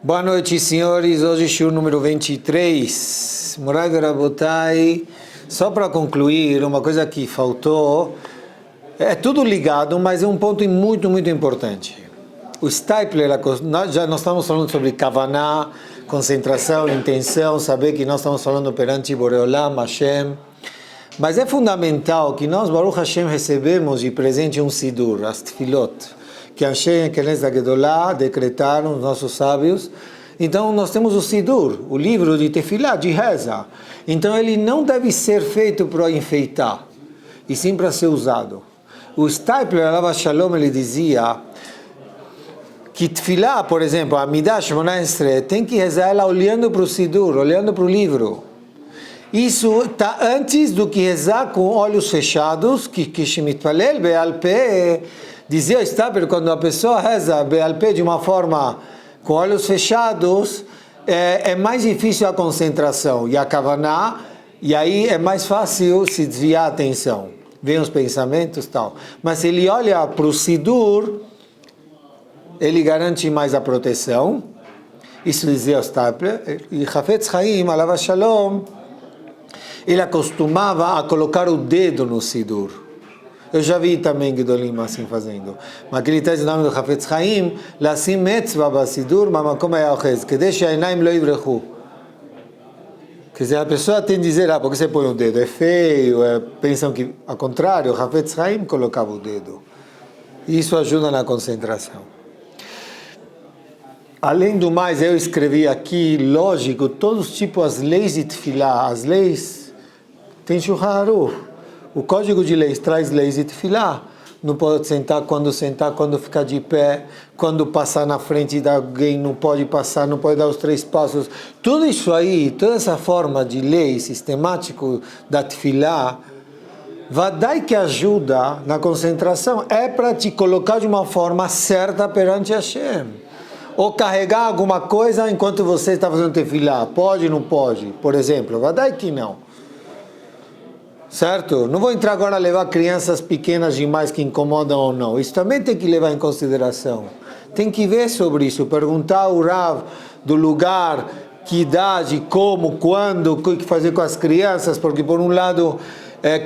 Boa noite, senhores. Hoje shiur número 23. Morai Verabotai. Só para concluir, uma coisa que faltou. É tudo ligado, mas é um ponto muito, muito importante. O Stipler, nós estamos falando sobre Kavaná, concentração, intenção, saber que nós estamos falando perante Boreolam, Hashem. Mas é fundamental que nós, Baruch Hashem, recebemos de presente um Sidur, as Tfilot, que Hashem, Kenes Gedolá, decretaram os nossos sábios. Então nós temos o Sidur, o livro de Tefilá, de reza. Então ele não deve ser feito para enfeitar, e sim para ser usado. O Stipler, Alav Shalom, ele dizia que Tefilá, por exemplo, a Midah Shemona Esrei, tem que rezar ela olhando para o Sidur, olhando para o livro. Isso está antes do que rezar com olhos fechados, que Shemitpalel Be'al Peh. Dizia o Stipler, quando a pessoa reza Be'al Peh de uma forma com olhos fechados, é mais difícil a concentração e a Kavaná, e aí é mais fácil se desviar a atenção. Vem os pensamentos e tal. Mas se ele olha para o Sidur, ele garante mais a proteção. Isso dizia o Stipler. E Hafetz Chaim, Alav Shalom, ele acostumava a colocar o dedo no Sidur. Eu já vi também Gedolim assim fazendo. Mas aquele traz o nome do Hafetz Chaim, Lasim Metzvah Basidur, Mamakom Hayachez, que deixa Einaim Lo Ivrechu. Quer dizer, a pessoa tem que dizer, por que você põe o dedo? É feio, pensam que, ao contrário, o Hafetz Chaim colocava o dedo. Isso ajuda na concentração. Além do mais, eu escrevi aqui, lógico, todos os tipos, as leis de Tefilá, as leis, tem Shulchan Aruch. O Código de Leis traz leis de Tefilá. Não pode sentar, quando ficar de pé, quando passar na frente de alguém, não pode passar, não pode dar os 3 passos. Tudo isso aí, toda essa forma de lei sistemático da Tefilá, vadai que ajuda na concentração, é para te colocar de uma forma certa perante Hashem. Ou carregar alguma coisa enquanto você está fazendo Tefilá. Pode, não pode? Por exemplo, vadai que não. Certo? Não vou entrar agora a levar crianças pequenas demais que incomodam ou não. Isso também tem que levar em consideração. Tem que ver sobre isso, perguntar ao Rav do lugar, que idade, como, quando, o que fazer com as crianças, porque por um lado,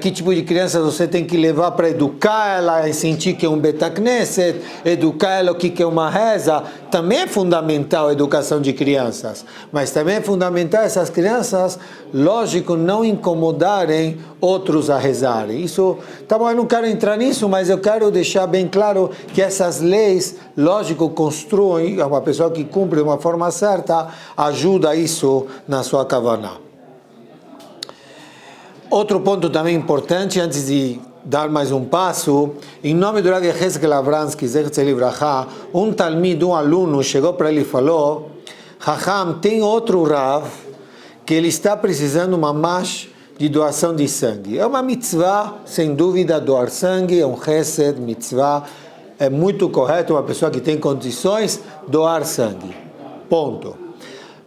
que tipo de crianças você tem que levar para educar ela e sentir que é um Betacneset, educar ela o que é uma reza. Também é fundamental a educação de crianças, mas também é fundamental essas crianças, lógico, não incomodarem outros a rezarem. Isso, tá bom, eu não quero entrar nisso, mas eu quero deixar bem claro que essas leis, lógico, construem, uma pessoa que cumpre de uma forma certa, ajuda isso na sua kavaná. Outro ponto também importante, antes de dar mais um passo, em nome do Rav Yechezkel Avransky, Zechatzel Livrachá, um talmid, um aluno, chegou para ele e falou, Hacham, tem outro Rav, que ele está precisando mamash de doação de sangue. É uma mitzvah, sem dúvida, doar sangue, é um chesed, mitzvah, é muito correto, uma pessoa que tem condições, doar sangue. Ponto.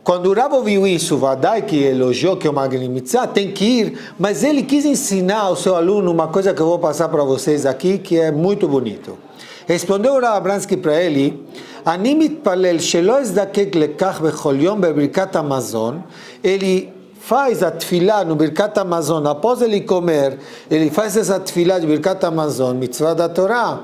Quando o Rav ouviu isso, Vadai, que elogiou que é uma mitzvah, tem que ir, mas ele quis ensinar ao seu aluno uma coisa que eu vou passar para vocês aqui, que é muito bonito. Respondeu o Rav Abransky para ele, Ani mitpalel shelo ezdakek lekach bechol yom bebirkat hamazon, ele faz a tefilá no Birkat Hamazon, após ele comer, ele faz essa tefilá de Birkat Hamazon, mitzvah da Torá.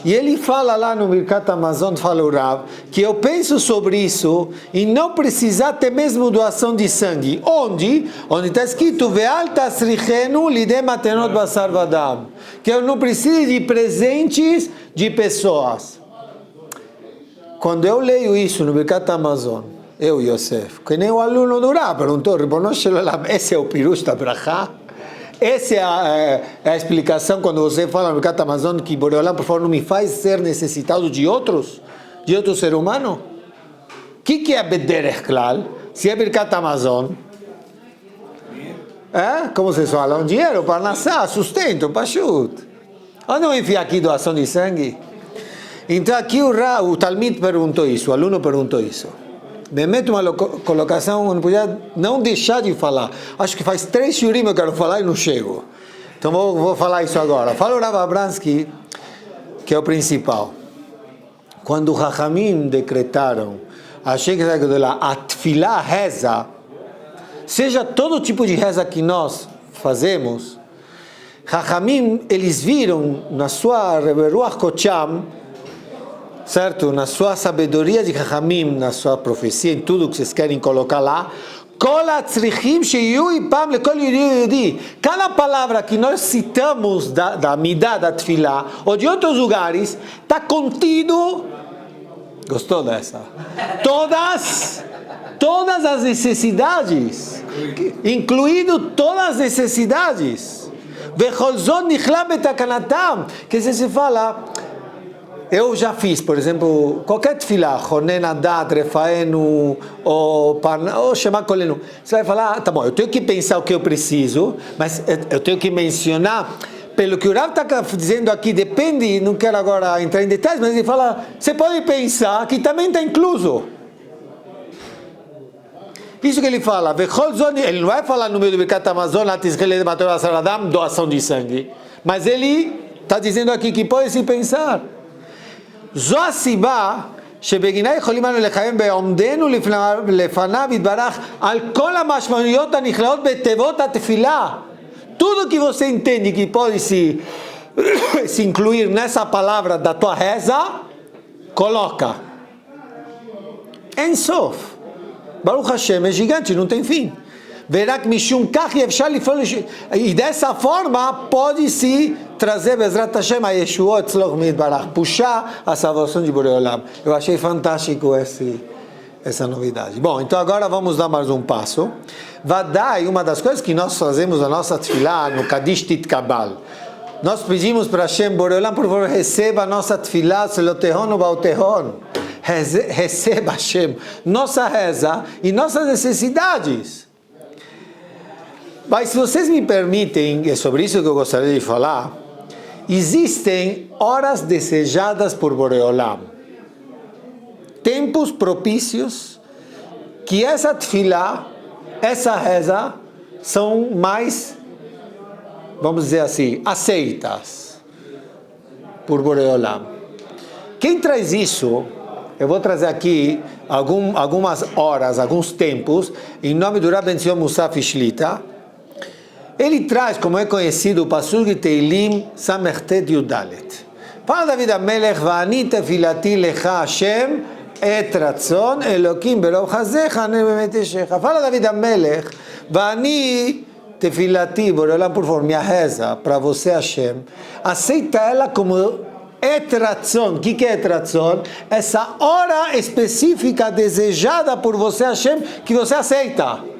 E ele fala lá no Birkat Hamazon, fala o Rav, que eu penso sobre isso e não precisar ter mesmo doação de sangue. Onde? Onde está escrito Ve'al tasrichenu lidei matenot basar vadam, que eu não preciso de presentes de pessoas. Quando eu leio isso no Birkat Hamazon, eu, Yosef, que nem o aluno do Rav, perguntou, esse é o pirush da Brachá? Essa é a explicação quando você fala no Birkat Hamazon que Boreolam, por favor, não me faz ser necessitado de outro ser humano? O que é Bederech Klal? Se é Birkat Hamazon, como vocês falam? Dinheiro, parnassá, sustento, pashut. Onde eu enfiar aqui doação de sangue? Então aqui o Talmid perguntou isso, o aluno perguntou isso. Me meto uma colocação, não podia não deixar de falar. Acho que faz 3 shurim eu quero falar e não chego. Então vou falar isso agora. Fala o Rav Abransky, que é o principal. Quando os Hachamim decretaram achei que a tefilá, a reza, seja todo tipo de reza que nós fazemos, Chachamim, eles viram na sua Ruach Kocham, certo? Na sua sabedoria de Chachamim, na sua profecia, em tudo que vocês querem colocar lá, cada palavra que nós citamos da Midah, da Tefilá, ou de outros lugares, está contido, gostou dessa? Todas as necessidades, incluindo todas as necessidades. Que se fala, eu já fiz, por exemplo, qualquer tefilá, Ronen Adat, Refaenu, ou Shema Kolenu, você vai falar, tá bom, eu tenho que pensar o que eu preciso, mas eu tenho que mencionar, pelo que o Rav está dizendo aqui, depende, não quero agora entrar em detalhes, mas ele fala, você pode pensar que também está incluso. Isso que ele fala, ele não vai falar no meio do Birkat Hamazon, doação de sangue, mas ele está dizendo aqui que pode se pensar. זו הסיבה שבגינה יכולים אנו לחיים בעומדנו לפניו יתברך על כל המשמעויות הנכללות בתיבות התפילה. Tudo que você entende que pode se incluir nessa palavra da tua reza, coloca. Em Sof. Baruch Hashem é gigante, não tem fim. Verá que Mishum Kach Yevshal Lifol, e dessa forma pode-se trazer Bezrat Hashem a Yeshuot Tzloch Midbarach, puxar a salvação de Borei Olam. Eu achei fantástico essa novidade. Bom, então agora vamos dar mais um passo. Vadai, uma das coisas que nós fazemos na nossa tefilá, no Kadish Titkabal, nós pedimos para Hashem, Borei Olam, por favor, receba a nossa tefilá, Selotehon ou Bautehon. Receba, Hashem, nossa reza e nossas necessidades. Mas se vocês me permitem, é sobre isso que eu gostaria de falar, existem horas desejadas por Borei Olam, tempos propícios, que essa tefilá, essa reza, são mais, vamos dizer assim, aceitas por Borei Olam. Quem traz isso, eu vou trazer aqui algumas horas, alguns tempos, em nome do Rabbi Ben-Zion Musaf Shlita. Ele traz, como é conhecido, o Pasuk de Teilim Samertet Yudalet. Fala David HaMelech, Va'ani tefilati lecha Hashem et ratzon Elokim berov chazecha nebemet eshecha. Fala David HaMelech, Va'ani tefilati, Borei Olam, por favor, minha reza para você, Hashem, aceita ela como et ratzon. O que é et ratzon? Essa hora específica desejada por você, Hashem, que você aceita.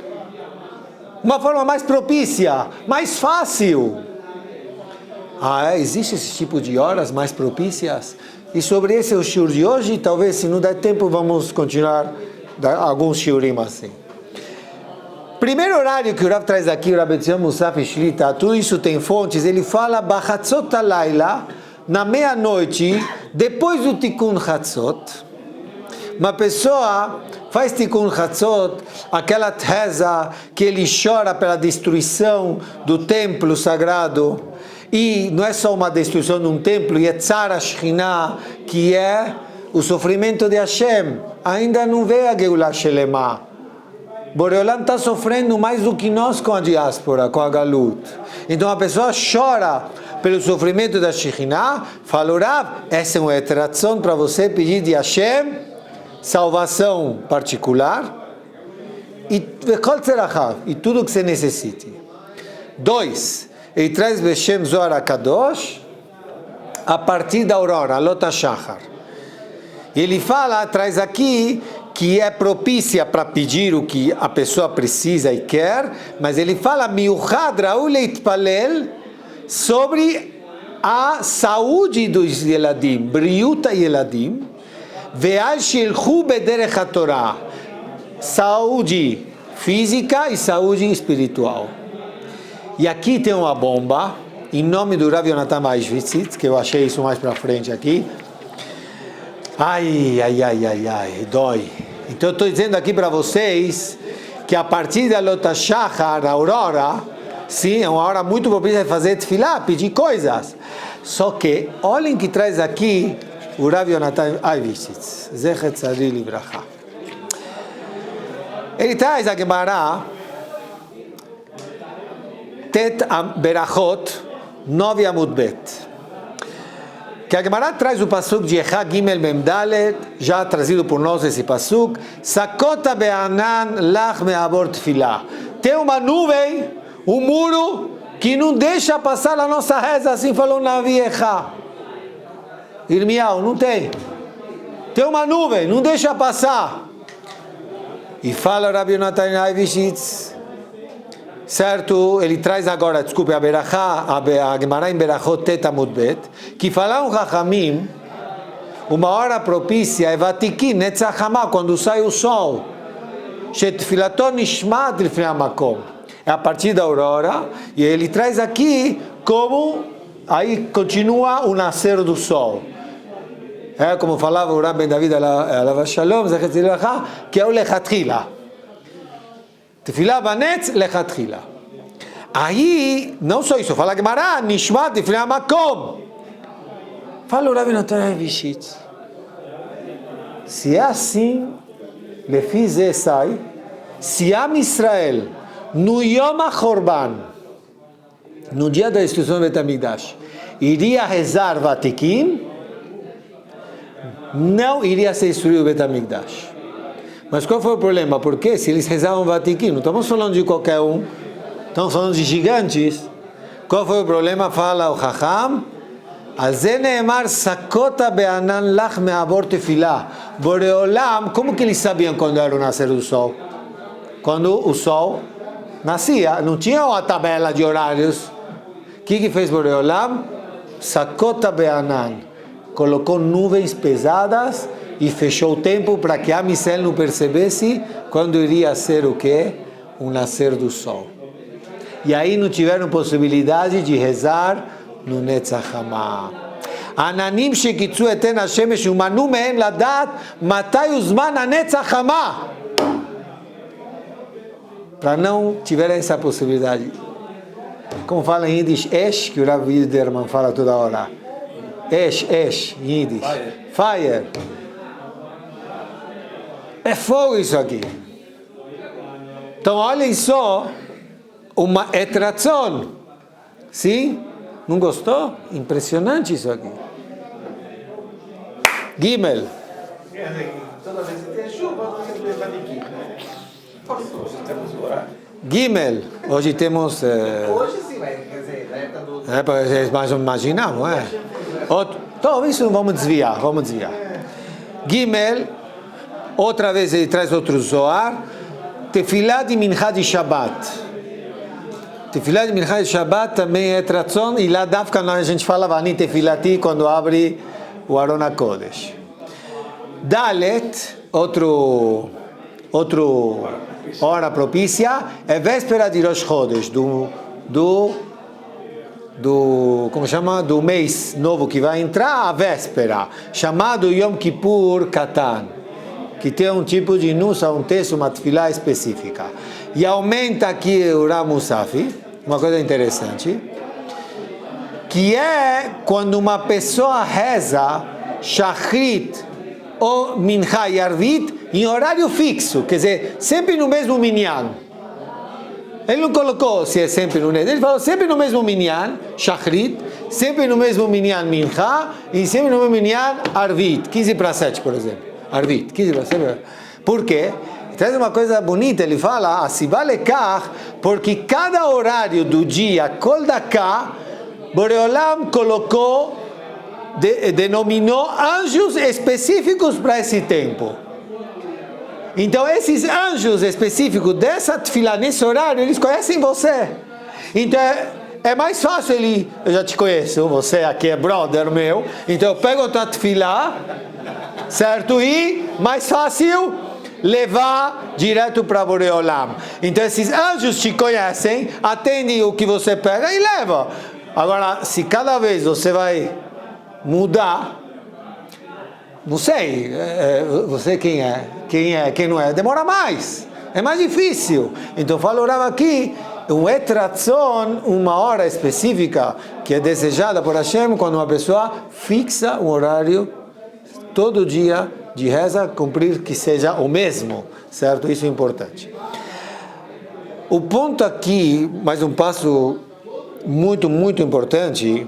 Uma forma mais propícia, mais fácil. Existe esse tipo de horas mais propícias? E sobre esse é o shiur de hoje. Talvez, se não der tempo, vamos continuar alguns shiurim assim. Primeiro horário que o Rav traz aqui, o Rav Ben-Zion Musaf Shlita, tudo isso tem fontes. Ele fala, Bachatzot halayla, na meia-noite, depois do Tikkun Chatzot, uma pessoa faz Tikkun Chatzot, aquela reza que ele chora pela destruição do templo sagrado, e não é só uma destruição de um templo, Yetzar HaShekhinah, que é o sofrimento de Hashem, ainda não veio a Geulah Shelema. Borei Olam está sofrendo mais do que nós com a diáspora, com a Galut. Então a pessoa chora pelo sofrimento da Shekhinah, fala, Rav, essa é uma etração para você pedir de Hashem salvação particular e tudo que você necessite. 2. Ele traz Beshem Zohar HaKadosh a partir da aurora, Lot HaShachar. Ele fala, traz aqui que é propícia para pedir o que a pessoa precisa e quer, mas ele fala Miuchad Raul Leitpalel sobre a saúde dos Yeladim, Briuta Yeladim, Ve'al shilchu bederech haTorah, saúde física e saúde espiritual. E aqui tem uma bomba, em nome do Rav Yonatan Maishvitzitz, que eu achei isso mais para frente aqui. Ai, dói. Então eu estou dizendo aqui para vocês que a partir da Lot HaShachar, a aurora, sim, é uma hora muito propícia de fazer tefilá, pedir coisas. Só que, olhem que traz aqui o Rav Yonatan Maishvitzitz, Zecher Tzaddik Livracha. Ele traz a Gemara, Tet Berachot, 9 Amud Bet. Que a Gemara traz o pasuk de Echá Gimel Memdalet, já trazido por nós esse pasuk, Sakota be'anan lach me'abor tefilá. Tem uma nuvem, um muro, que não deixa passar a nossa reza, assim falou Navi Echá. Irmial, não tem. Tem uma nuvem, não deixa passar. E fala Rabbi Yonatan Aivishitz, certo? Ele traz agora, desculpe, a Berachá, a Gemara em Berachot Tet Amud Bet, que falaram Chachamim, uma hora propícia é Vatikin, Netzach Hamah, quando sai o sol, Shetfilaton Nishmat Lifnei HaMakom, é a partir da aurora, e ele traz aqui como, aí continua o nascer do sol. É como falava o Rabbi David Alav Shalom, que é o Lechatchila. Tefilá banetz lechatchila. Aí, não só isso, fala Gemara, Nishmat Lifnei HaMakom. Fala o Rabbi Natan Aivishitz. Se é assim, Lefi Zeh sai, se Am Israel, no Yom HaChorban, no dia da destruição do Bet HaMikdash, iria rezar Vatikim, não iria ser destruído o Bet HaMikdash. Mas qual foi o problema? Porque se eles rezavam Vatikim, não estamos falando de qualquer um, estamos falando de gigantes. Qual foi o problema? Fala o Chacham, Alze neemar sakota be'anan lach me'abor tefilá. Boreolam, como que eles sabiam quando era o nascer do sol? Quando o sol nascia, não tinha uma tabela de horários. O que fez Boreolam? Sakota be'anan. Colocou nuvens pesadas e fechou o tempo para que Am Israel não percebesse quando iria ser o quê? O nascer do sol. E aí não tiveram possibilidade de rezar no Netzach Hamah. Ananim shekitzu eten hashemesh umanu mehem ladat matai uzman hanetzach Hamah. Para não tiverem essa possibilidade. Como fala em Yiddish, Esh, que o Rav Widerman fala toda hora. Esh, em Yiddish. Fire. É fogo isso aqui. Então olhem só, uma etratzon. Sim? Não gostou? Impressionante isso aqui. Gimel. Toda vez que tem chuva, você vai aqui, né? Gimel. Hoje temos... Hoje sim, vai, quer dizer, na época do... É para vocês mais imaginar, não é? Então isso vamos desviar. Gimel. Outra vez ele traz outro Zohar. Tefilá de Minchá de Shabbat. Tefilá de Minchá de Shabbat também é tratzon. E lá dafka a gente fala Vani Tefilati quando abre o Aron HaKodesh. Dalet, outro hora propícia, é véspera de Rosh Chodesh, como chama? Do mês novo que vai entrar, a véspera, chamado Yom Kippur Katan, que tem um tipo de nusa, um texto, uma tefilá específica. E aumenta aqui o Rav Musafi, uma coisa interessante, que é quando uma pessoa reza Shachrit ou Mincha e Arvit em horário fixo, quer dizer, sempre no mesmo minyan. Ele não colocou se é sempre no mesmo, ele falou sempre no mesmo minyan, Shachrit, sempre no mesmo minyan Mincha e sempre no mesmo minyan Arvit, 15 para 7, por exemplo. Arvit, 15 para 7. Por quê? Traz uma coisa bonita, ele fala, Asibalekach, porque cada horário do dia, Kol Daká, Boreolam colocou, denominou anjos específicos para esse tempo. Então esses anjos específicos dessa tefilá, nesse horário, eles conhecem você. Então é mais fácil eu já te conheço, você aqui é brother meu, então eu pego a tua tefilá, certo? E mais fácil levar direto para Boreolam. Então esses anjos te conhecem, atendem o que você pega e leva. Agora, se cada vez você vai mudar, não sei, você quem é, quem não é, demora mais, é mais difícil. Então falava aqui, um etratzon, uma hora específica, que é desejada por Hashem, quando uma pessoa fixa um horário, todo dia, de reza, cumprir que seja o mesmo, certo? Isso é importante. O ponto aqui, mais um passo muito, muito importante,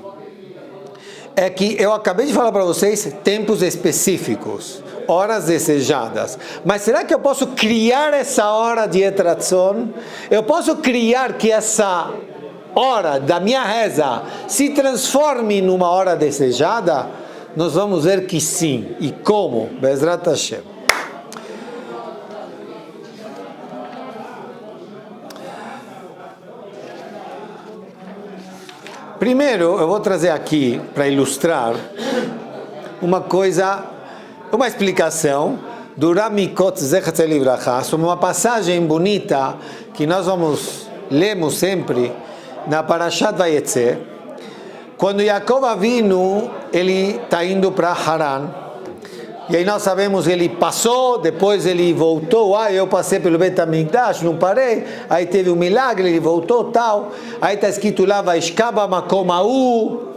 é que eu acabei de falar para vocês tempos específicos, horas desejadas. Mas será que eu posso criar essa hora de etratzon? Eu posso criar que essa hora da minha reza se transforme numa hora desejada? Nós vamos ver que sim. E como? Bezrat Hashem. Primeiro, eu vou trazer aqui, para ilustrar, uma coisa, uma explicação do Ramikot Zechatz Livracha, sobre uma passagem bonita que nós lemos sempre na Parashat Vayetze, quando Yaakov Avinu, ele está indo para Haran, e aí nós sabemos que ele passou, depois ele voltou, eu passei pelo Bet HaMikdash, não parei, aí teve um milagre, ele voltou, tal, aí está escrito lá, Vaishkaba Makom Ha'u,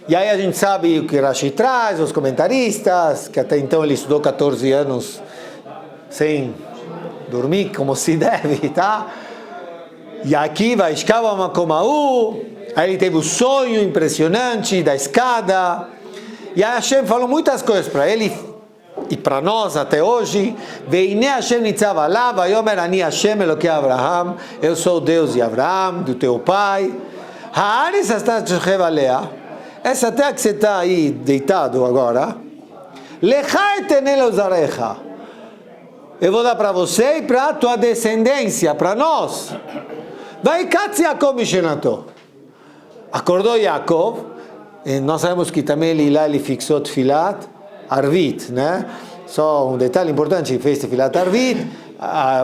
e aí a gente sabe o que Rashi traz, os comentaristas, que até então ele estudou 14 anos sem dormir, como se deve, tá? E aqui, Vaishkaba Makom Ha'u, aí ele teve um sonho impressionante da escada, e a Hashem falou muitas coisas para ele e para nós até hoje. Veine Hashem nitzav alav, vayomer ani Hashem Elokei Abraham, eu sou o Deus de Abraão, do teu pai. Haaretz astat shochem alea, essa terra que você está aí deitado agora, lecha etenei lezarecha, eu vou dar para você e para a tua descendência, para nós. Vaikatz Yaakov mishenato, acordou Yaakov. Nós sabemos que também ele fixou Tfilat Arvit, né? Só um detalhe importante, ele fez Tfilat Arvit,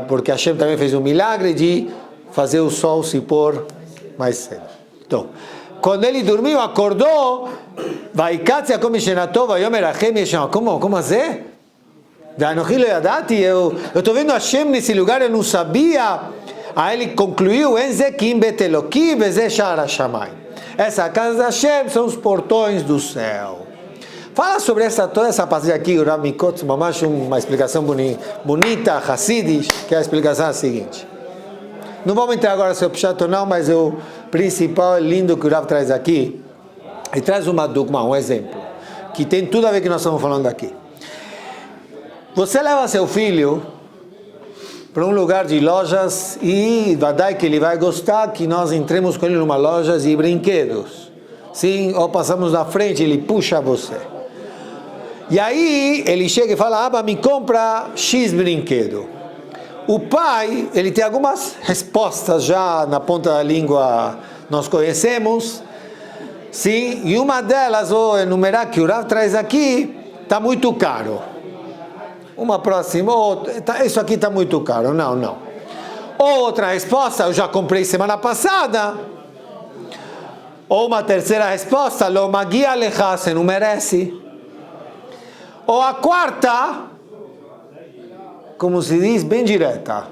porque Hashem também fez um milagre de fazer o sol se pôr mais cedo. Então, quando ele dormiu, acordou, Vaikatz Yaakov mishenato, vayomer Hashem yeshama. Como assim? Eu estou vendo Hashem nesse lugar, eu não sabia. Aí ele concluiu, Enzekim bet Elokim veze sha'ar hashamayim. Essa casa da Hashem são os portões do céu. Fala sobre toda essa passagem aqui, o Ramikot, uma explicação bonita, Hassidish, que é a explicação a seguinte. Não vamos entrar agora sobre o Pshat não, mas o principal é lindo que o Rav traz aqui. Ele traz uma dogma, um exemplo, que tem tudo a ver com o que nós estamos falando aqui. Você leva seu filho para um lugar de lojas e vai que ele vai gostar que nós entremos com ele numa loja de brinquedos, sim, ou passamos na frente, ele puxa você, e aí ele chega e fala, Abba, me compra X brinquedo. O pai, ele tem algumas respostas já na ponta da língua, nós conhecemos, sim, e uma delas, vou enumerar que o Rav traz aqui, está muito caro. Uma próxima, isso aqui está muito caro, não. Outra resposta, eu já comprei semana passada. Ou uma terceira resposta, lo magia lecha, você não merece. Ou a quarta, como se diz, bem direta,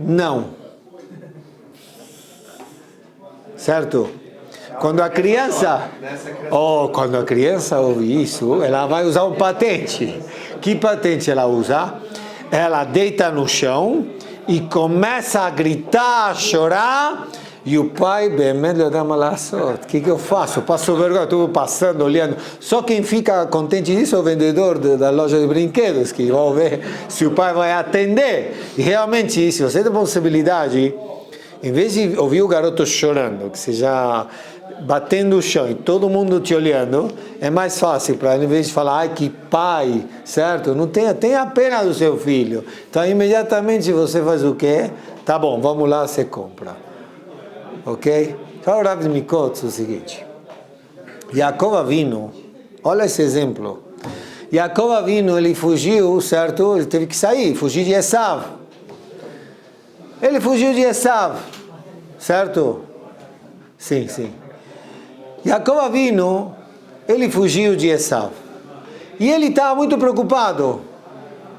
não. Certo? Quando a criança ouve isso, ela vai usar um patente. Que patente ela usa? Ela deita no chão e começa a gritar, a chorar, e o pai, lhe dá malaçot. O que eu faço? Passo vergonha, estou passando, olhando. Só quem fica contente disso é o vendedor da loja de brinquedos, que vai ver se o pai vai atender. E realmente, se você tem possibilidade, em vez de ouvir o garoto chorando, que seja batendo o chão e todo mundo te olhando, é mais fácil para ele, em vez de falar, ai que pai, certo? Não tenha pena do seu filho. Então imediatamente você faz o quê? Tá bom, vamos lá, você compra. Ok? Fala o Rav de Mikot o seguinte. Yaakov Avinu, olha esse exemplo. Yaakov Avinu, ele fugiu, certo? Ele teve que sair, fugir de Esav. Ele fugiu de Esav, certo? Sim. Yaakov Avinu, ele fugiu de Esav. E ele estava muito preocupado.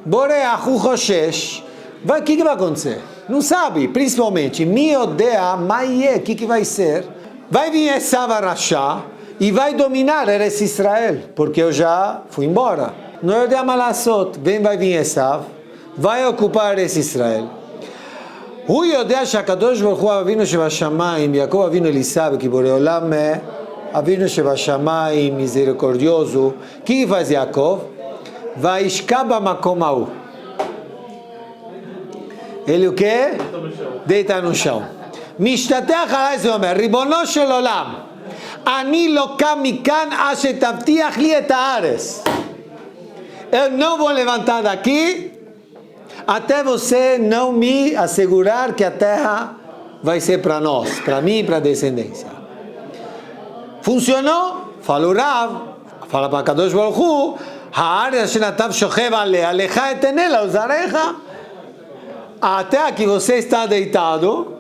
Borei achu choshesh. O que vai acontecer? Não sabe, principalmente. Mi odea maie, o que vai ser? Vai vir Esav Arashá e vai dominar Eretz Israel, porque eu já fui embora. não יודע מה לעשות. vai vir Esav, vai ocupar esse Israel. הוא יודע שהקדוש ברוך הוא אבינו שבשמיים, יעקב אבינו אליסה וכיבורי עולם, אבינו שבשמיים, מיזריקורדיוזו, כי faz יעקב, וישכב במקום ההוא. ele o quê? Deita no chão. משתטח עליי, זה אומר, ריבונו של עולם, אני לא קם מכאן עד שתבטיח לי את הארץ. Eu não vou levantar daqui até você não me assegurar que a terra vai ser para nós, para mim e para a descendência. Funcionou? Fala o Rav, fala para Kadosh Baruch Hu, הארץ שנתב שוכב עליה, לך אתנה לה ולזרעך. A terra que você está deitado,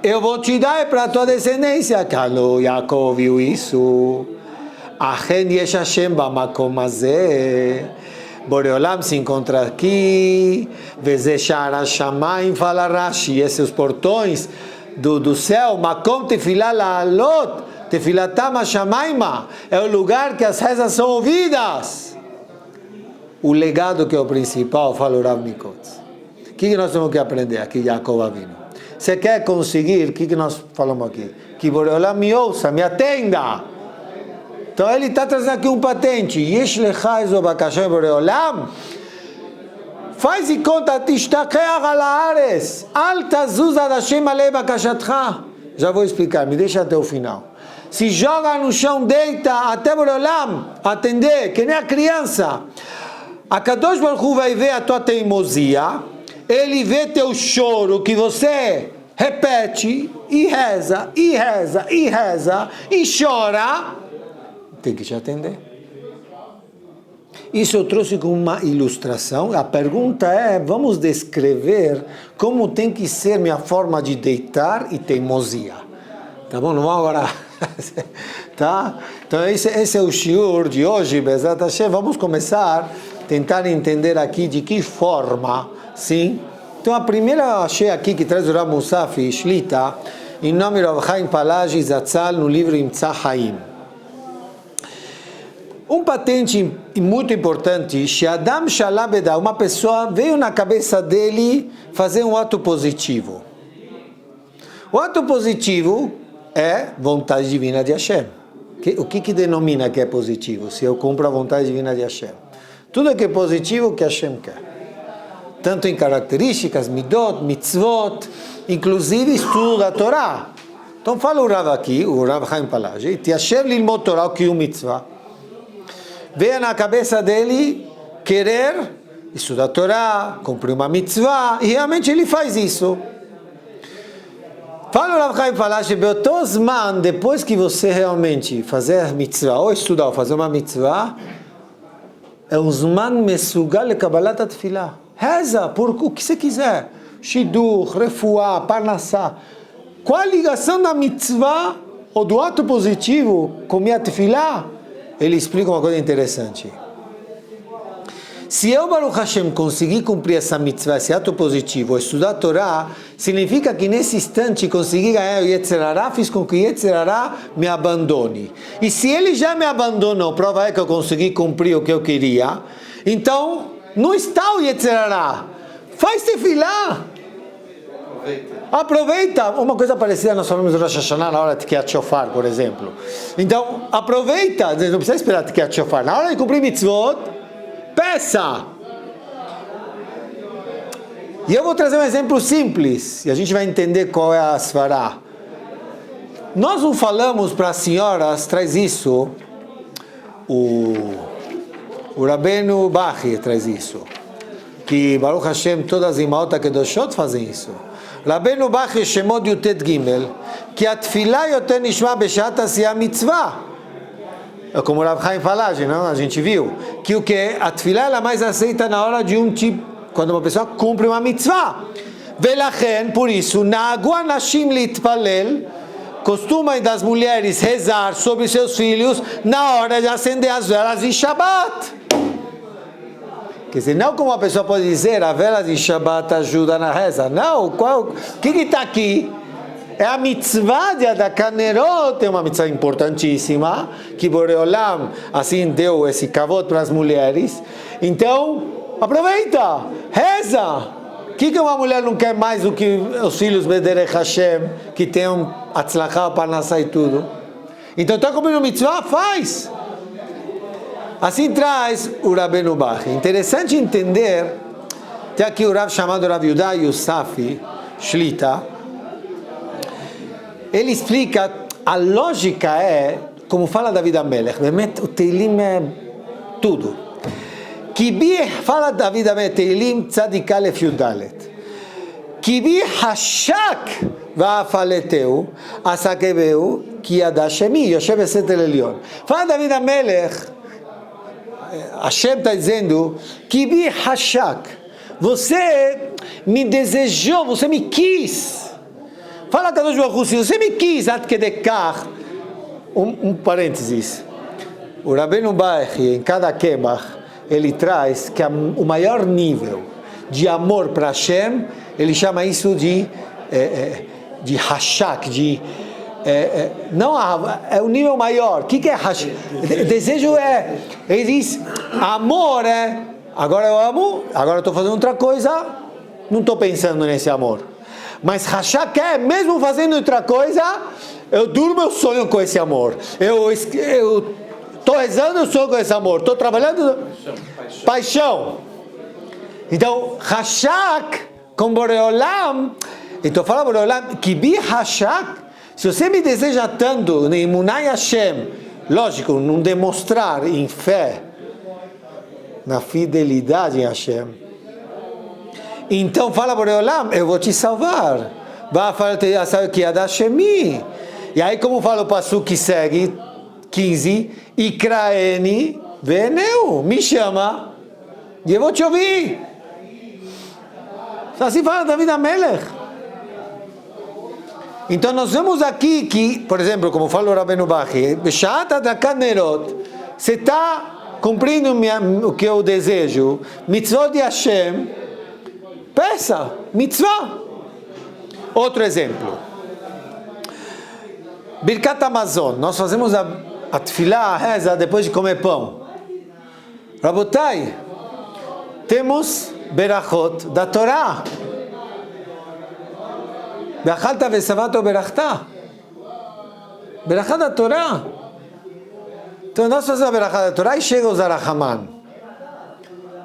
eu vou te dar para a tua descendência. Quando Yaakov viu isso, אכן יש השם במקום הזה. Boreolam se encontra aqui, veze שער השמיים, fala Rashi, esses portões do céu, makom tefilá la'alot, tefilatam hashamaima, é o lugar que as rezas são ouvidas. O legado que é o principal, fala o Rav Mikotz. O que nós temos que aprender aqui, Yaakov Avinu? Você quer conseguir, o que nós falamos aqui? Que Boreolam me ouça, me atenda. Então ele está trazendo aqui um patente. Yesh lecha ezo bakasha boreolam. Faz de conta, tishtakeach al haaretz. Al tazuz ad Hashem alei bakashatcha. Já vou explicar, me deixa até o final. Se joga no chão, deita até boreolam, atender, que nem a criança. A Kadosh Baruch Hu vai ver a tua teimosia, ele vê teu choro, que você repete, e reza, e reza, e reza, e chora. Tem que te atender. Isso eu trouxe como uma ilustração. A pergunta é, vamos descrever como tem que ser minha forma de deitar e teimosia. Tá bom? Não vamos agora... tá? Então esse é o shiur de hoje, Bezat Hashem. Vamos começar a tentar entender aqui de que forma, sim? Então a primeira eu achei aqui que traz o Rav Musaf Shlita, em nome do Rav Chaim Palagi Zatzal, no livro Imtza Haim. Um patente muito importante, Shadam Shalabeda, uma pessoa veio na cabeça dele fazer um ato positivo. O ato positivo é vontade divina de Hashem. O que denomina que é positivo? Se eu cumpro a vontade divina de Hashem. Tudo que é positivo que Hashem quer. Tanto em características, midot, mitzvot, inclusive estudo da Torá. Então fala o Rav aqui, o Rav Chaim Palagi, Tiasher lilmod Torá, o que é um mitzvah. Veio na cabeça dele querer estudar a Torá, cumprir uma mitzvah, e realmente ele faz isso. Fala o Rav Chaim Palagi, Beotosman, depois que você realmente fazer mitzvah, ou estudar, ou fazer uma mitzvah, é um zman mesugal lekabalat atfilah. Reza por o que você quiser. Shidur, refuá, parnassá. Qual a ligação da mitzvah ou do ato positivo com minha tefilá? Ele explica uma coisa interessante. Se eu, Baruch Hashem, conseguir cumprir essa mitzvah, esse ato positivo, estudar a Torá, significa que nesse instante consegui ganhar o Yetzer Hara, fiz com que o Yetzer Hara me abandone. E se ele já me abandonou, prova é que eu consegui cumprir o que eu queria, então não está o Yetzer Hara. Faz tefilá. Aproveita. Uma coisa parecida nós falamos do Rosh Hashanah na hora de Tkiat Shofar, por exemplo. Então, aproveita, não precisa esperar Tkiat Shofar. Na hora de cumprir mitzvot, peça. E eu vou trazer um exemplo simples, e a gente vai entender qual é a Sfará. Nós não falamos para as senhoras, traz isso, o Rabbeinu Bachi traz isso, que Baruch Hashem, todas as Imaot HaKedoshot fazem isso. Rabbeinu Bachi Shemot Yutet Gimel, que a tefilá yoter nishma beshat asiyah mitzvah. É como o Rav Chaim Palagi, não? A gente viu que o que a tefilá ela mais aceita na hora de um tipo, quando uma pessoa cumpre uma mitzvah. Velachen, por isso, na'agu anashim litpalel, costumam das mulheres rezar sobre seus filhos na hora de acender as velas de Shabbat. Quer dizer, não como a pessoa pode dizer, a vela de Shabbat ajuda na reza. Não, o que está aqui? É a mitzvah de Adakar Nerot, é uma mitzvah importantíssima, que Boreolam assim deu esse kavod para as mulheres. Então, aproveita, reza. O que uma mulher não quer mais do que os filhos Bederech Hashem, que tenham atzlachá, parnassá e tudo? Então, está cumprindo mitzvah? Faz. Assim traz o Rabbeinu Bachya. Interessante entender, tem aqui o Rav chamado Rav Yudá Yusafi, Shlita. Ele explica, a lógica é, como fala David Amelech, o Teilim é tudo. Kibi fala David Amelech, Teilim Tzadik Alef Yudalet. Kibi hashak va'afaleteu, asakebeu, ki adashemi, Yoshev Besetel Elyon. Fala David Amelech, Hashem está dizendo, Kibi hashak, você me desejou, você me quis. Fala Kadosh Baruch Hu, se você me quis, parênteses. O Rabbeinu Bachya, em cada Kemach, ele traz que o maior nível de amor para Hashem, ele chama isso de hashak, não é o nível maior. O que é hashak? Desejo ele diz, amor agora eu amo, agora eu estou fazendo outra coisa, não estou pensando nesse amor. Mas hashak mesmo fazendo outra coisa, eu durmo, eu sonho com esse amor. Eu estou rezando, eu sonho com esse amor. Estou trabalhando, paixão. Então, hashak com Boreolam. Então, fala Boreolam, Kibi hashak, se você me deseja tanto, Emunai Hashem, lógico, não demonstrar em fé, na fidelidade em Hashem. Então fala Boreolam, eu vou te salvar. Vai falar que Adashemi. E aí como fala o passuque que segue, 15, Ikraeni veneu, me chama, e eu vou te ouvir. Assim fala David Amelech. Então nós vemos aqui que, por exemplo, como fala o Rabbeinu Bachya, você está cumprindo o que eu desejo, mitzvot de Hashem, peça, mitzvah. Outro exemplo. Birkat Hamazon. Nós fazemos a tefilá, a reza, depois de comer pão. Rabotai, temos berachot da Torá. Be'achalta ve'savato berachta. Berachá da Torá. Então nós fazemos a berachá da Torá e chega o Zarahaman.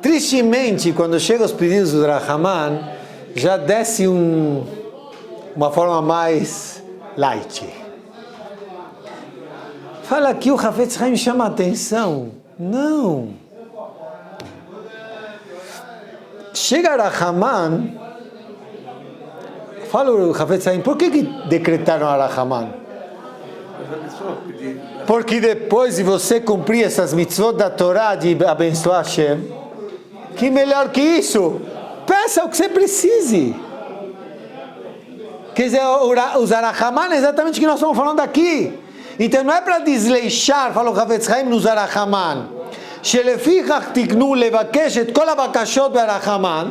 Tristemente, quando chegam os pedidos do Rahaman, já desce uma forma mais light. Fala que o Hafetz Haim chama a atenção. Não. Chega Rahaman, fala o Hafetz Haim, por que decretaram a Rahaman? Porque depois de você cumprir essas mitzvot da Torá de abençoar Hashem, que melhor que isso? Peça o que você precise. Quer dizer, o Zarahaman é exatamente o que nós estamos falando aqui. Então não é para desleixar, fala o Hafetz Haim no Zarahaman. שלפיכך תקנו לבקש את כל הבקשות ברחמן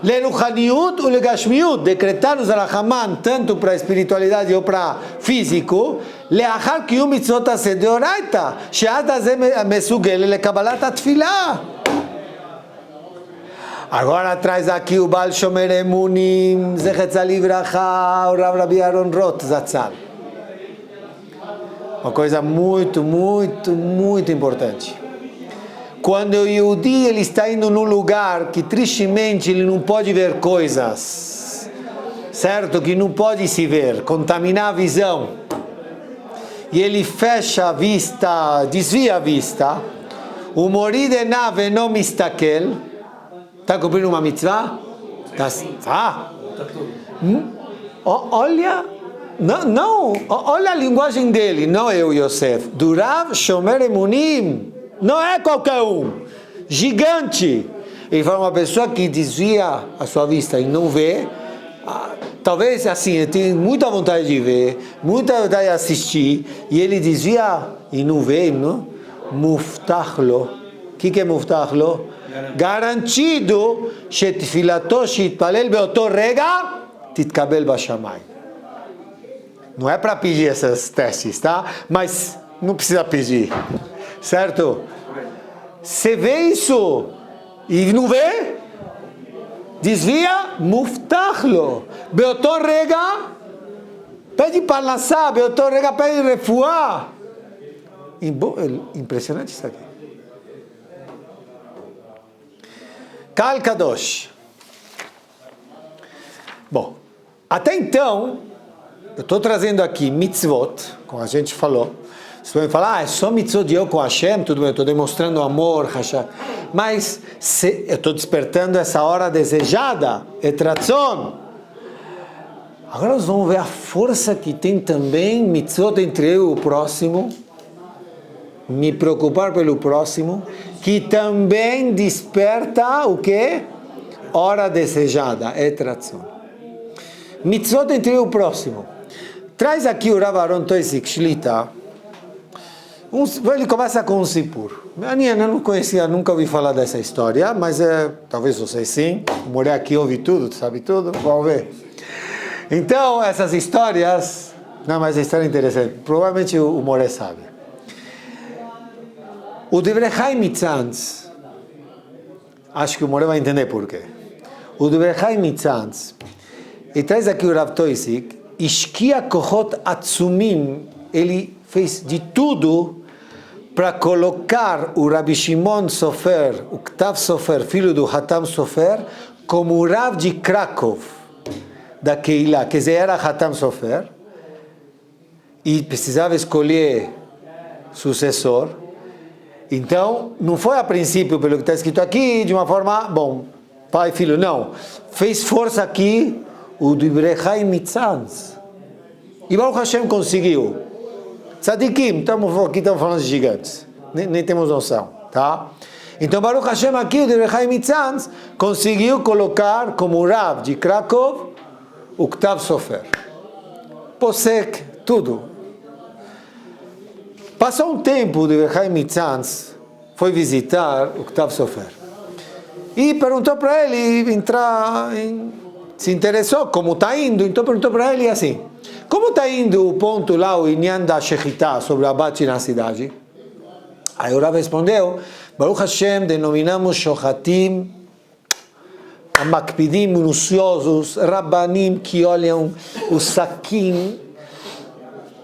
לרוחניות ולגשמיות, decretar o Zarahaman tanto para a espiritualidade ou para físico, לאחר קיום מצוות עשה דאורייתא, שעד הזה מסוגל לקבלת התפילה. Agora traz aqui o Baal Shomer Emunim, Zechetz Livracha, o Rabi Aaron Roth Zatzal. Uma coisa muito, muito, muito importante. Quando o Yehudi ele está indo num lugar que tristemente ele não pode ver coisas, certo? Que não pode se ver, contaminar a visão, e ele fecha a vista, desvia a vista, o Morid Enav Eno Mistakel, está cumprindo uma mitzvah? Olha, não, olha a linguagem dele, não eu, Yosef. Durav Shomer Emunim, não é qualquer gigante. Ele fala uma pessoa que desvia a sua vista e não vê, talvez assim, ele tem muita vontade de ver, muita vontade de assistir, e ele desvia e não vê, não? Muftachlo. O que é muftachlo? Garantido שתפילתו שיתפלל באותו רגע תתקבל בשמיים. Não é para pedir esses testes, tá? Mas não precisa pedir, certo? Você vê isso e não vê? Desvia, muftachlo. Beoto rega, pede parnassá, beoto rega, pede refuá. Impressionante isso aqui. Kal Kadosh. Bom, até então, eu estou trazendo aqui mitzvot, como a gente falou. Você vai falar, é só mitzvot de eu com Hashem, tudo bem, eu estou demonstrando amor, Hashem. Mas eu estou despertando essa hora desejada, etratzon. Agora nós vamos ver a força que tem também mitzvot entre eu e o próximo, me preocupar pelo próximo, que também desperta o quê? Hora desejada, etratzon. Mitzvot entre eu e o próximo. Traz aqui o Rav Aharon Toisik Shlita. Ele começa com um sipur. Eu não conhecia, nunca ouvi falar dessa história, mas talvez vocês sim. Morei aqui, ouvi tudo, sabe tudo. Vamos ver. Então, essas histórias... Não, mas a história é interessante. Provavelmente o Moré sabe. O Divrei Chaim Mitzanz, acho que o Moré vai entender por quê. O Divrei Chaim Mitzanz, e traz aqui o Rav Toisik, Ishkia Kohot Atzumim, ele fez de tudo para colocar o Rabi Shimon Sofer, o Ktav Sofer, filho do Hatam Sofer, como o Rav de Krakow, da Keilah, quer dizer, era Hatam Sofer, e precisava escolher sucessor. Então, não foi a princípio, pelo que está escrito aqui, de uma forma, bom, pai e filho, não. Fez força aqui o Divrei Chaim Mitzanz. E Baruch Hashem conseguiu. Tzadikim, aqui estamos falando de gigantes. Nem temos noção, tá? Então, Baruch Hashem aqui, o Divrei Chaim Mitzanz, conseguiu colocar como Rav de Krakow o Ktav Sofer. Posek, tudo. Passou um tempo, o Divrei Chaim Mitzanz foi visitar o Ktav Sofer. E perguntou para ele se interessou como está indo. Então perguntou para ele assim: como está indo o ponto lá, o Inyan da Shechitá, sobre o abate na cidade? Aí o Rav respondeu: Baruch Hashem, denominamos Shohatim, Makpidim minuciosos, Rabbanim que olham o saquim.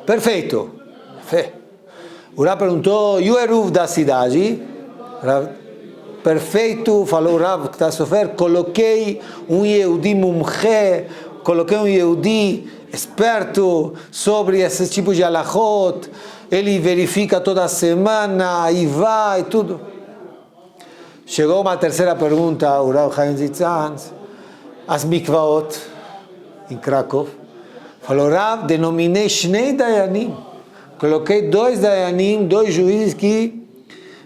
Perfeito. O Rav perguntou: e o Eruv da cidade? Perfeito, falou o Rav que está a sofrer. Coloquei um Yehudi mumche, coloquei um Yehudi esperto sobre esse tipo de halachot. Ele verifica toda semana e vai, tudo. Chegou uma terceira pergunta, o Rav Chaim Mitzanz, as mikvaot em Krakow. Falou: Rav, denominei Shnei Dayanim. Coloquei 2 Dayanim, 2 juízes que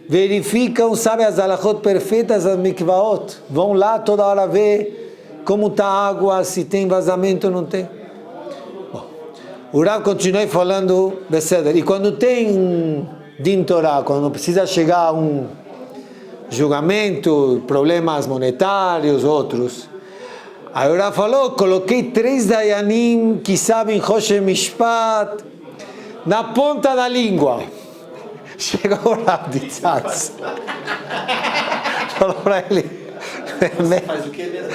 verificam, sabem as halachot perfeitas das mikvaot. Vão lá toda hora ver como está a água, se tem vazamento ou não tem. Bom, o Rav continuou falando, Beseder. E quando tem Din Torah, quando precisa chegar a um julgamento, problemas monetários, outros, aí o Rav falou: coloquei 3 Dayanim que sabem Hoshe Mishpat na ponta da língua. Chegou o Rav de Tzatz. Falou para ele: Faz o que mesmo?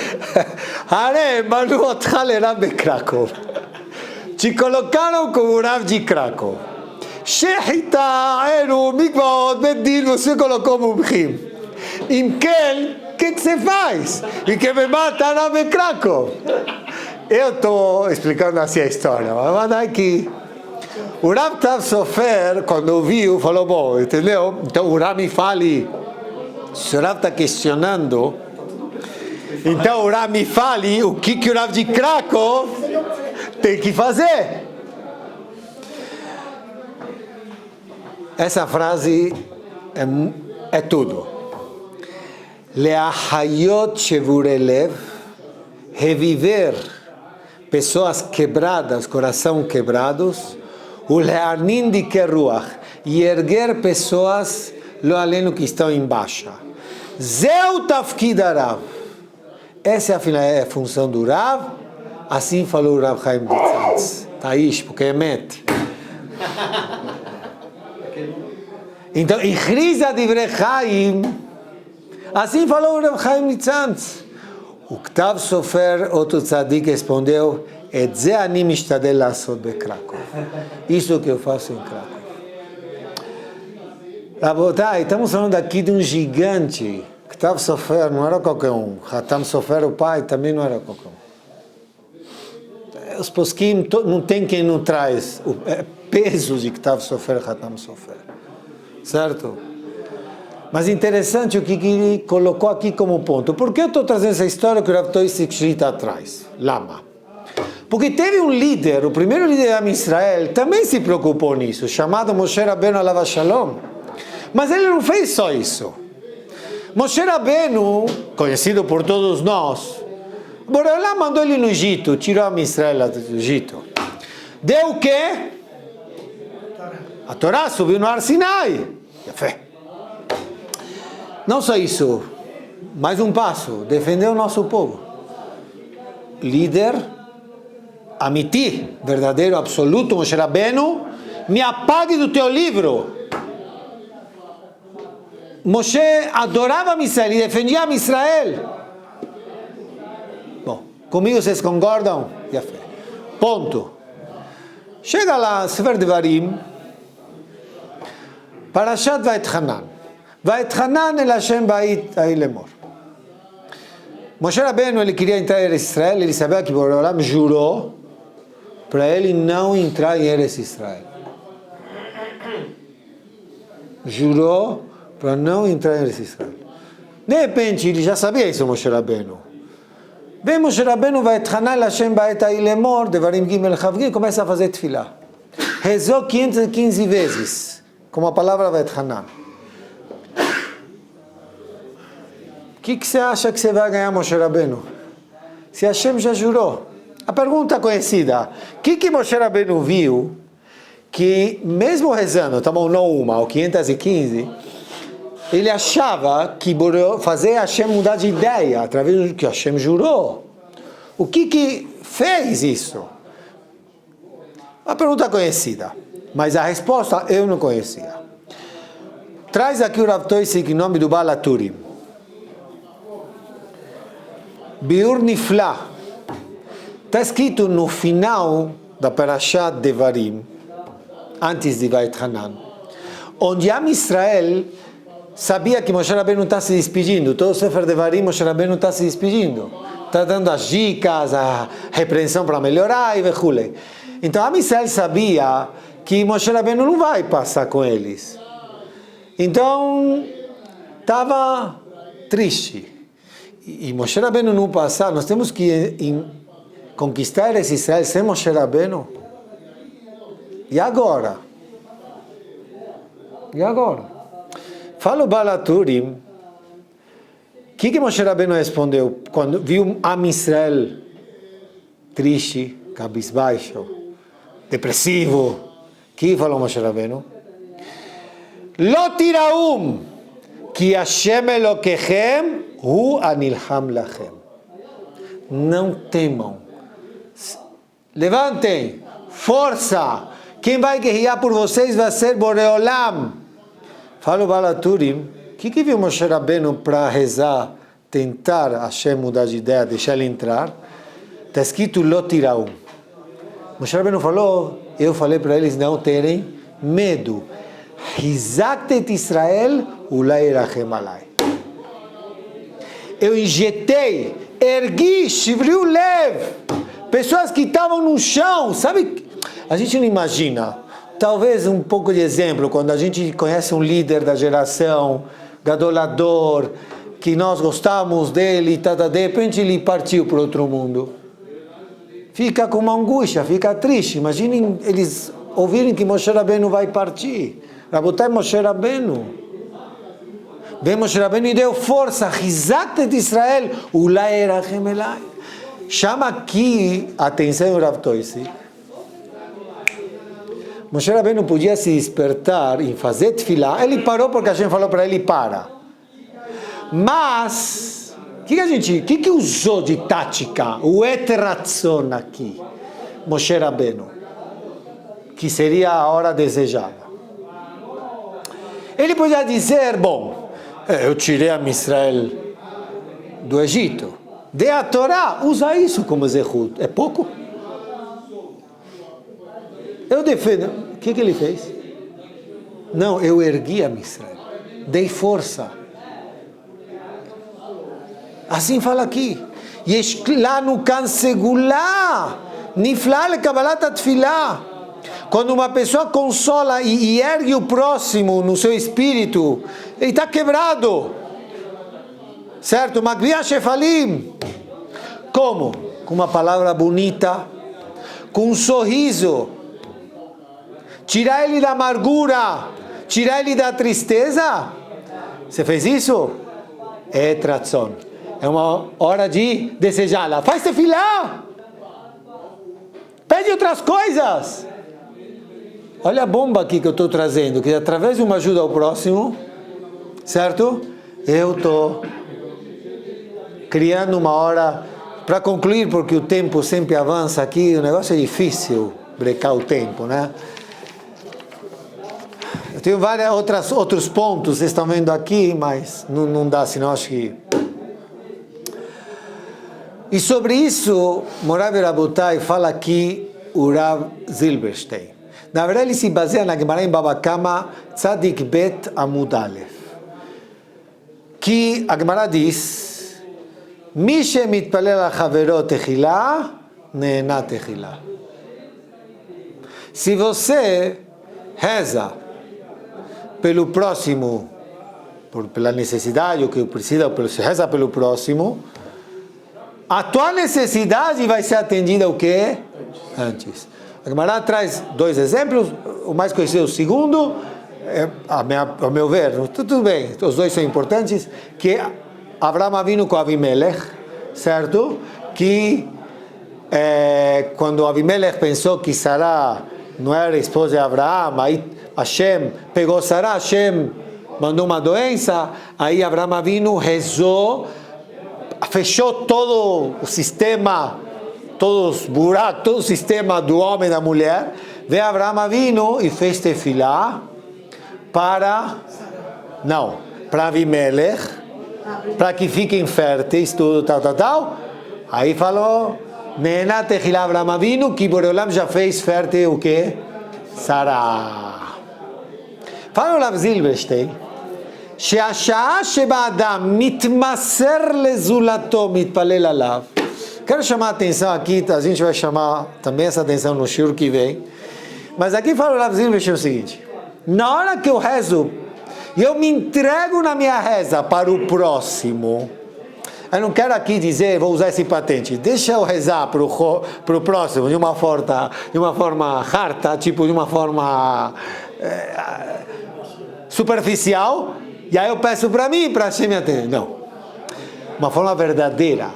Are, manu otcha lerab de Krakow. Te colocaram como Rav de Krakow. Shechita, Eru, Mikvaot, Bedin, você colocou Mumchim. Imken, o que você faz? E que me mata Rav de Krakow. Eu estou explicando assim a história, mas aqui. O Rav Ktav Sofer, quando ouviu, falou: bom, entendeu? Então o Rav me fale, se o Rav está questionando, então o Rav me fale o que o Rav de Krakow tem que fazer. Essa frase é tudo. Leachayot shevurelev, reviver pessoas quebradas, coração quebrados, o learnin de keruach, e erguer pessoas lo aleno que estão em baixa. Zeu tafkid Rav. Essa é a função do Rav. Assim falou o Rav Chaim Mitzanz. Taish, porque é Met. Então, em Risa de Chaim, assim falou o Rav Chaim Nitzanz. O Ktav Sofer, outro tzadik, respondeu, Et ze ani mishtadel lasot beKrakov. Isso que eu faço em Krakow. Rabotai, estamos falando aqui de um gigante. Ktav Sofer não era qualquer um. Hatam Sofer, o pai, também não era qualquer um. Os poskim, não tem quem não traz o peso de Ktav Sofer, Hatam Sofer. Certo? Mas interessante o que ele colocou aqui como ponto. Por que eu estou trazendo essa história que o Rav Toisik Shrita atrás? Lama. Porque teve um líder, o primeiro líder de Israel, também se preocupou nisso, chamado Moshe Rabbeinu Alav Shalom. Mas ele não fez só isso. Moshe Rabbeinu, conhecido por todos nós, Boreolá mandou ele no Egito, tirou a Israel do Egito. Deu o quê? A Torá subiu no Har Sinai. E a fé. Não só isso, mais um passo, defender o nosso povo. Líder, amiti, verdadeiro, absoluto, Moshe Rabbeinu, me apague do teu livro. Moshe adorava Israel e defendia Israel. Bom, comigo vocês concordam? E a fé. Ponto. Chega lá, Sefer Devarim, Parashat Vaetchanan. Vaetchanan el Hashem bait aí lemor. Moshe Rabbeinu, ele queria entrar em Eretz Israel, ele sabia que Boreolam jurou para ele não entrar em Eretz Israel. Jurou para não entrar em Eretz Israel. De repente, ele já sabia isso, Moshe Rabbeinu. Vem Moshe Rabbeinu, Vaetchanan el Hashem bait aí lemor, Devarim Gimel Chavgi, começa a fazer tefilá. Rezou 515 vezes, com a palavra Vaetchanan. O que você acha que você vai ganhar, Moshe Rabbeinu? Se Hashem já jurou. A pergunta conhecida, o que Moshe Rabbeinu viu que, mesmo rezando, tá bom, não uma, ou 515, ele achava que fazer Hashem mudar de ideia, através do que Hashem jurou. O que fez isso? Uma pergunta conhecida, mas a resposta eu não conhecia. Traz aqui o Rav Toisik em nome do Baal HaTurim. Biur Nifla. Está escrito no final da Parashat Devarim, antes de Vaetchanan, onde Am Israel sabia que Moshe Rabbeinu está se despedindo. Todo o Sefer Devarim, Moshe Rabbeinu está se despedindo. Está dando as dicas, a repreensão para melhorar e vejule. Então Am Israel sabia que Moshe Rabbeinu não vai passar com eles. Então estava triste. E Moshe Rabbeinu não passar, nós temos que conquistar esse Israel sem Moshe Rabbeinu. E agora? E agora? Fala o Baal HaTurim, o que Moshe Rabbeinu respondeu quando viu Am Israel triste, cabisbaixo, depressivo? O que falou Moshe Rabbeinu? Lo tiraum, ki Hashem Elokechem hu anilham lachem. Não temam. Levantem, força. Quem vai guerrear por vocês vai ser Boreolam. Fala o Baal HaTurim, o que viu Moshe Rabbeinu para rezar, tentar Hashem mudar de ideia, deixar ele entrar? Está escrito Lo tiraum. Moshe Rabbeinu falou, eu falei para eles não terem medo. Hizaktet Israel, ulai irachem alai. Eu injetei, ergui, shivriu lev, pessoas que estavam no chão, sabe? A gente não imagina. Talvez um pouco de exemplo, quando a gente conhece um líder da geração, gadolador, que nós gostamos dele, de repente ele partiu para outro mundo. Fica com uma angústia, fica triste. Imaginem eles ouvirem que Moshe Rabbeinu vai partir. Rabotai Moshe Rabbeinu. Vem Moshe Rabbeinu e deu força. Hizaktet de Israel. Ulai erachem elai. Chama aqui a atenção do Rav Toisik. Moshe Rabbeinu podia se despertar em fazer tefilá. Ele parou porque a gente falou para ele para. Mas o que usou de tática? O etratzon aqui. Moshe Rabbeinu. que seria a hora desejada. Ele podia dizer, bom, eu tirei a Israel do Egito. Dê a Torá, usa isso como zehut. É pouco? Eu defendo. O que ele fez? Não, eu ergui a Israel. Dei força. Assim fala aqui. יש לנו כאן סגולה, נפלאה לקבלת התפילה. Quando uma pessoa consola e ergue o próximo no seu espírito, ele está quebrado. Certo? Magvia Shefalim. Como? Com uma palavra bonita, com um sorriso. Tirar ele da amargura, tirar ele da tristeza. Você fez isso? É tratzon. É uma hora de desejá-la. Faz tefilá. Pede outras coisas. Olha a bomba aqui que eu estou trazendo, que através de uma ajuda ao próximo, certo? Eu estou criando uma hora para concluir, porque o tempo sempre avança aqui, o negócio é difícil brecar o tempo, né? Eu tenho outros pontos, vocês estão vendo aqui, mas não dá, senão acho que... E sobre isso, Morav Rabotai fala aqui o Rav Zilberstein. Na verdade, ele se baseia na Gemara em Baba Kama, Tzadik Bet Amud Aleph. Que a Gemara diz, Mi shemitpalel al chavero techila, neena techila. Se você reza pelo próximo, pela necessidade, o que precisa, se reza pelo próximo, a tua necessidade vai ser atendida o quê? Antes. A Gemara traz dois exemplos, o mais conhecido é o segundo, ao meu ver, tudo bem, os dois são importantes, que Avraham Avinu com Avimelech, certo? Que quando Avimelech pensou que Sará não era esposa de Avraham, aí Hashem pegou Sará, Hashem mandou uma doença, aí Avraham Avinu rezou, fechou todo o sistema, todos os buracos, todo o sistema do homem e da mulher, veio Avraham Avinu e fez tefilá para Avimelech, para que fiquem férteis, tudo, tal. Aí falou, Neena techilá Avraham Avinu, que Boreolam já fez fértil o quê? Sará. Fala o Rav Zilberstein, שהשעה שבה אדם מתמסר לזולתו, מתפלל עליו. Quero chamar a atenção aqui, a gente vai chamar também essa atenção no shiur que vem, mas aqui fala o Rav Zilberstein o seguinte, na hora que eu rezo, eu me entrego na minha reza para o próximo, eu não quero aqui dizer, vou usar esse patente, deixa eu rezar para o próximo de uma forma harta, tipo de uma forma superficial, e aí eu peço para mim, para Hashem me atender. Não. Uma forma verdadeira.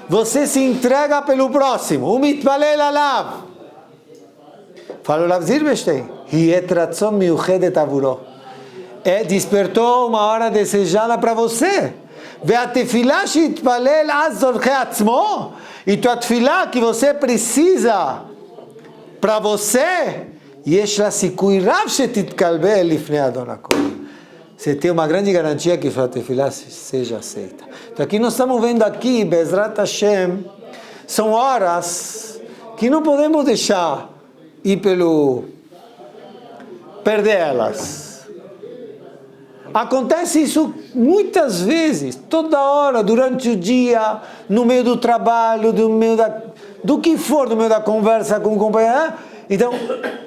Você se entrega pelo próximo. Mitpalel alav. Fala o Rav Zilberstein. Despertou uma hora desejada para você. E tua tefilá que você precisa para você, você tem uma grande garantia que sua tefilá seja aceita. Então aqui nós estamos vendo aqui, Bezrat Hashem, são horas que não podemos deixar perder elas. Acontece isso muitas vezes, toda hora, durante o dia, no meio do trabalho, do que for, no meio da conversa com o companheiro. Então,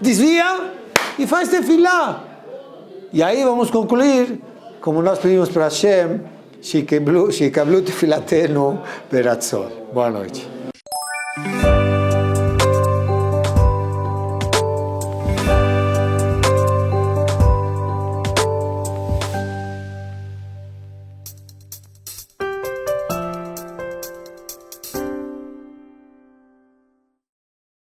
desvia e faz tefilá. E aí vamos concluir, como nós pedimos para Hashem, Shikablu tefilatenu beratzon. Boa noite.